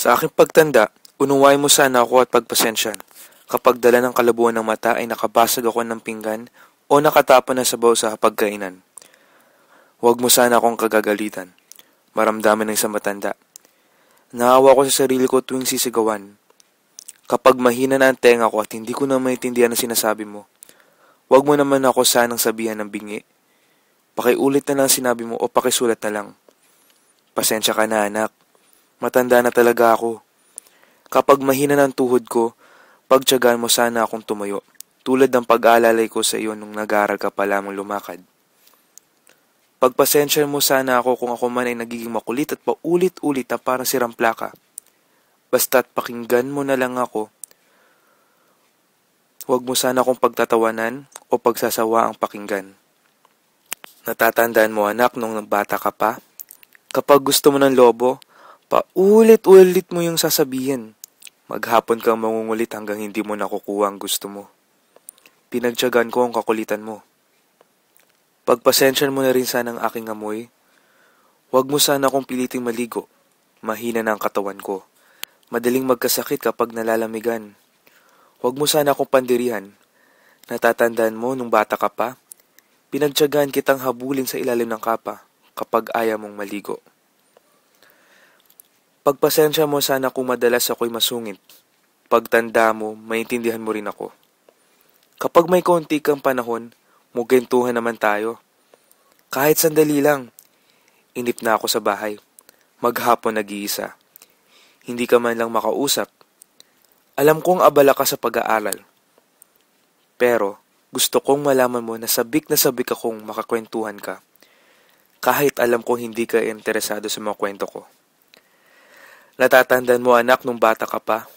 Sa aking pagtanda, unuwain mo sana ako at pagpasensyan. Kapag dala ng kalabuan ng mata ay nakabasag ako ng pinggan o nakatapon na sabaw sa pagkainan. Huwag mo sana akong kagagalitan. Maramdaman ng isang matanda. Naawa ko sa sarili ko tuwing sisigawan. Kapag mahina na ang tenga ko at hindi ko na maintindihan ang sinasabi mo, huwag mo naman ako sanang sabihan ng bingi. Pakiulit na lang sinabi mo o pakisulat na lang. Pasensya ka na anak. Matanda na talaga ako. Kapag mahina ng tuhod ko, pagtiyagaan mo sana akong tumayo, tulad ng pag-aalalay ko sa iyo nung nag-aaral ka pa lamang lumakad. Pagpasensya mo sana ako kung ako man ay nagiging makulit at paulit-ulit na parang sirang plaka. Basta't pakinggan mo na lang ako. Huwag mo sana akong pagtatawanan o pagsasawa ang pakinggan. Natatandaan mo anak nung bata ka pa? Kapag gusto mo ng lobo, paulit-ulit mo yung sasabihin. Maghapon kang mangungulit hanggang hindi mo nakukuha ang gusto mo. Pinagtiyagaan ko ang kakulitan mo. Pagpasensyan mo na rin sana ang aking amoy. Huwag mo sana akong piliting maligo. Mahina na ang katawan ko. Madaling magkasakit kapag nalalamigan. Huwag mo sana akong pandirihan. Natatandaan mo nung bata ka pa? Pinagtiyagaan kitang habulin sa ilalim ng kapa kapag ayaw mong maligo. Pagpasensya mo sana kung madalas ako'y masungit. Pagtanda mo, maintindihan mo rin ako. Kapag may konti kang panahon, mugentuhan naman tayo. Kahit sandali lang, inip na ako sa bahay. Maghapon nag-iisa. Hindi ka man lang makausap. Alam kong abala ka sa pag-aaral. Pero gusto kong malaman mo na sabik akong makakwentuhan ka. Kahit alam kong hindi ka interesado sa mga kwento ko. Natatandaan mo anak nung bata ka pa?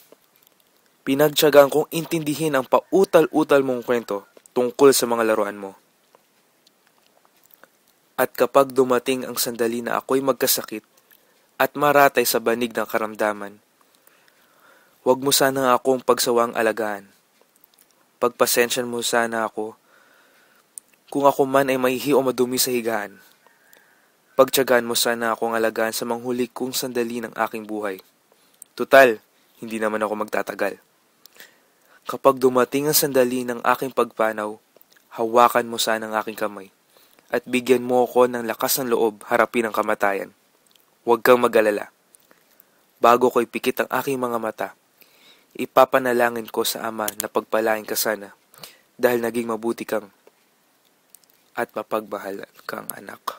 Pinagtiyagaan kong intindihin ang pautal-utal mong kwento tungkol sa mga laruan mo. At kapag dumating ang sandali na ako'y magkasakit at maratay sa banig ng karamdaman, huwag mo sana akong pagsawang alagaan. Pagpasensyan mo sana ako kung ako man ay mahihi o madumi sa higaan. Pagtiyagaan mo sana akong alagaan sa manghuli kong sandali ng aking buhay. Tutal, hindi naman ako magtatagal. Kapag dumating ang sandali ng aking pagpanaw, hawakan mo sana ang aking kamay at bigyan mo ako ng lakas ng loob harapin ang kamatayan. Huwag kang mag-alala. Bago ko ipikit ang aking mga mata, ipapanalangin ko sa Ama na pagpalain ka sana dahil naging mabuti kang at mapagmahal kang anak.